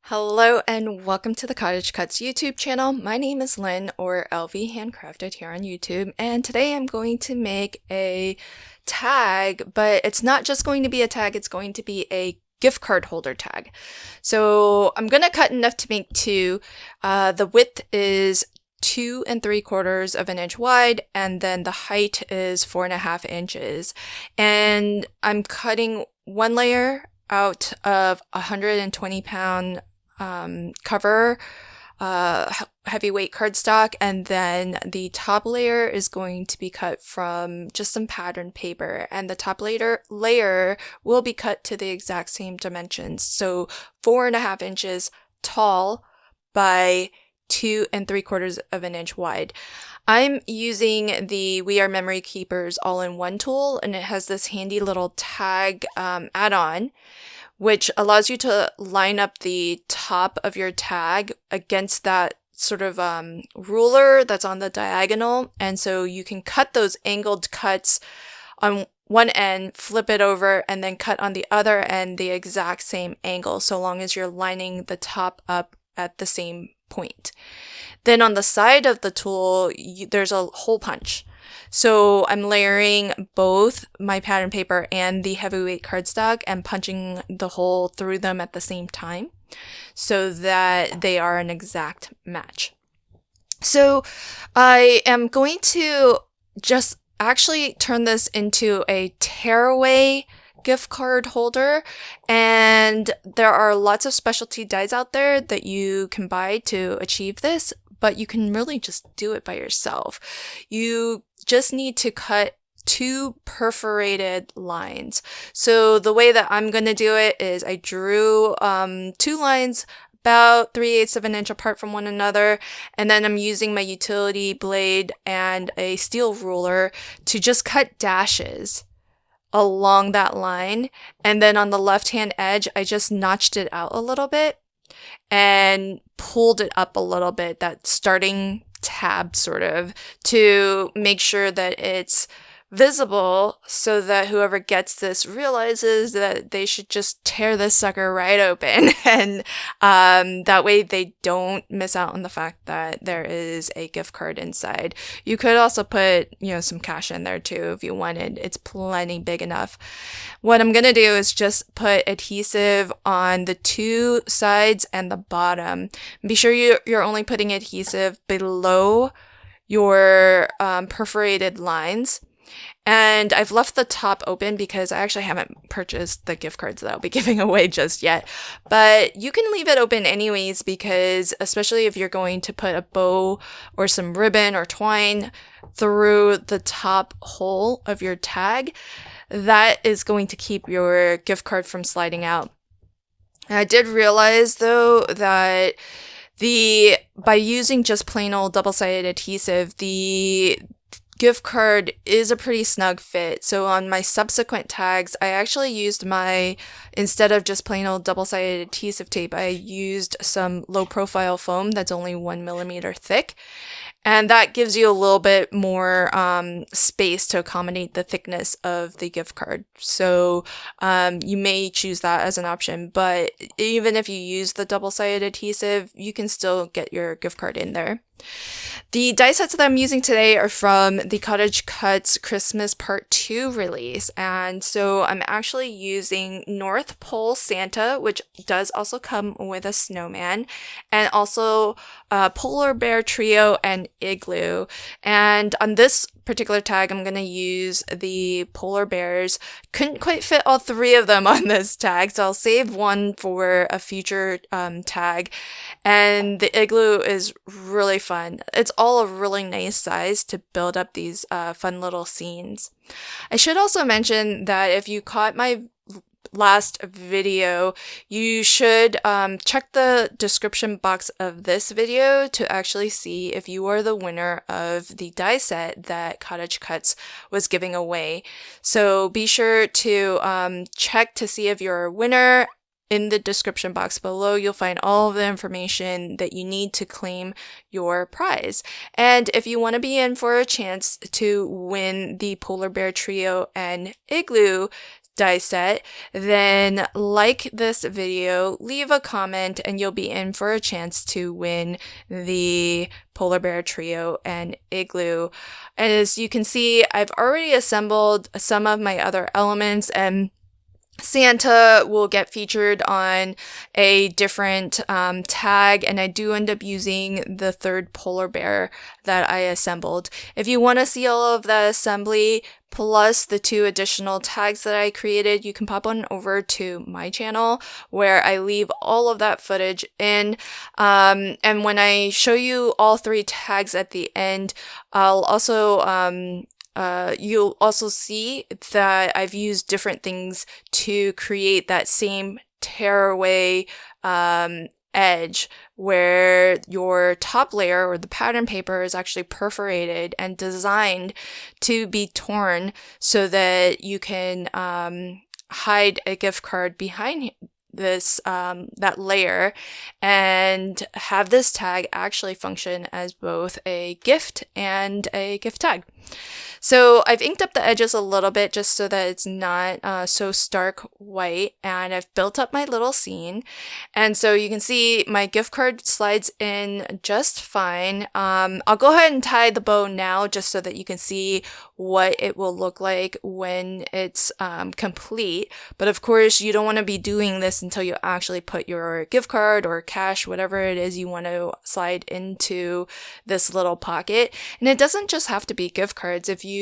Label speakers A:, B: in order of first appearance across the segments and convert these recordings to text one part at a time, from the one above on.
A: Hello and welcome to the CottageCutz YouTube channel. My name is Lynn, or LV Handcrafted here on YouTube, and today I'm going to make a tag, but it's not just going to be a tag, it's going to be a gift card holder tag. So I'm going to cut enough to make two. The width is 2 3/4 of an inch wide, and then the height is 4.5 inches. And I'm cutting one layer out of 120-pound cover heavyweight cardstock, and then the top layer is going to be cut from just some pattern paper, and the top layer will be cut to the exact same dimensions, so 4.5 inches tall by 2 3/4 of an inch wide. I'm using the We Are Memory Keepers all-in-one tool, and it has this handy little tag add-on which allows you to line up the top of your tag against that sort of ruler that's on the diagonal. And so you can cut those angled cuts on one end, flip it over, and then cut on the other end the exact same angle, so long as you're lining the top up at the same point. Then on the side of the tool, there's a hole punch. So I'm layering both my pattern paper and the heavyweight cardstock and punching the hole through them at the same time so that they are an exact match. So I am going to just actually turn this into a tearaway gift card holder, and there are lots of specialty dies out there that you can buy to achieve this, but you can really just do it by yourself. You just need to cut 2 perforated lines. So the way that I'm going to do it is I drew 2 lines about 3/8 of an inch apart from one another, and then I'm using my utility blade and a steel ruler to just cut dashes along that line. And then on the left hand edge, I just notched it out a little bit and pulled it up a little bit, that starting tab sort of, to make sure that it's visible so that whoever gets this realizes that they should just tear this sucker right open, and that way they don't miss out on the fact that there is a gift card inside. You could also put, some cash in there too if you wanted. It's plenty big enough. What I'm gonna do is just put adhesive on the 2 sides and the bottom. Be sure you're only putting adhesive below your perforated lines. And I've left the top open because I actually haven't purchased the gift cards that I'll be giving away just yet. But you can leave it open anyways, because especially if you're going to put a bow or some ribbon or twine through the top hole of your tag, that is going to keep your gift card from sliding out. And I did realize though that by using just plain old double-sided adhesive, the gift card is a pretty snug fit. So on my subsequent tags, I actually used instead of just plain old double-sided adhesive tape, I used some low profile foam that's only 1 millimeter thick. And that gives you a little bit more space to accommodate the thickness of the gift card. So you may choose that as an option, but even if you use the double-sided adhesive, you can still get your gift card in there. The die sets that I'm using today are from the CottageCutz Christmas Part 2 release, and so I'm actually using North Pole Santa, which does also come with a snowman, and also Polar Bear Trio and Igloo. And on this particular tag, I'm going to use the polar bears. Couldn't quite fit all 3 of them on this tag, so I'll save one for a future tag. And the igloo is really fun. It's all a really nice size to build up these fun little scenes. I should also mention that if you caught my last video, you should check the description box of this video to actually see if you are the winner of the die set that CottageCutz was giving away. So be sure to check to see if you're a winner. In the description box below, you'll find all of the information that you need to claim your prize. And if you want to be in for a chance to win the Polar Bear Trio and Igloo die set, then like this video, leave a comment, and you'll be in for a chance to win the polar bear trio and igloo. As you can see, I've already assembled some of my other elements, and Santa will get featured on a different tag, and I do end up using the third polar bear that I assembled. If you want to see all of the assembly plus the 2 additional tags that I created, you can pop on over to my channel where I leave all of that footage in. And when I show you all 3 tags at the end, I'll also you'll also see that I've used different things to create that same tearaway edge, where your top layer or the pattern paper is actually perforated and designed to be torn so that you can hide a gift card behind this that layer and have this tag actually function as both a gift and a gift tag. So I've inked up the edges a little bit just so that it's not so stark white, and I've built up my little scene. And so you can see my gift card slides in just fine. I'll go ahead and tie the bow now just so that you can see what it will look like when it's complete. But of course, you don't want to be doing this until you actually put your gift card or cash, whatever it is you want to slide into this little pocket. And it doesn't just have to be gift cards. If you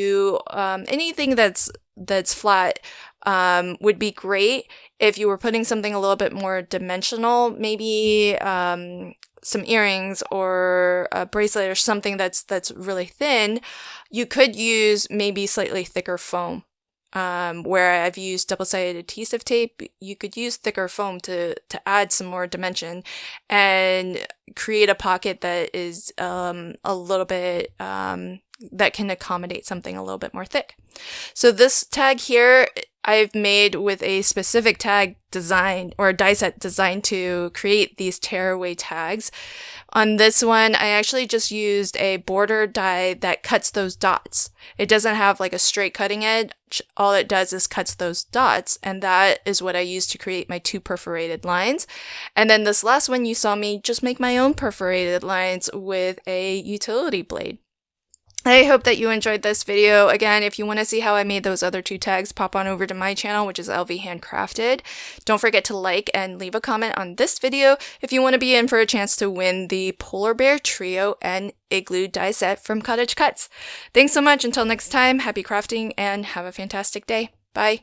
A: anything that's flat would be great. If you were putting something a little bit more dimensional, maybe some earrings or a bracelet or something that's really thin, you could use maybe slightly thicker foam. Where I've used double-sided adhesive tape, you could use thicker foam to add some more dimension and create a pocket that is a little bit that can accommodate something a little bit more thick. So this tag here I've made with a specific tag design or die set designed to create these tearaway tags. On this one, I actually just used a border die that cuts those dots. It doesn't have like a straight cutting edge. All it does is cuts those dots, and that is what I used to create my 2 perforated lines. And then this last one, you saw me just make my own perforated lines with a utility blade. I hope that you enjoyed this video. Again, if you want to see how I made those other 2 tags, pop on over to my channel, which is LV Handcrafted. Don't forget to like and leave a comment on this video if you want to be in for a chance to win the Polar Bear Trio and Igloo die set from CottageCutz. Thanks so much. Until next time, happy crafting and have a fantastic day. Bye.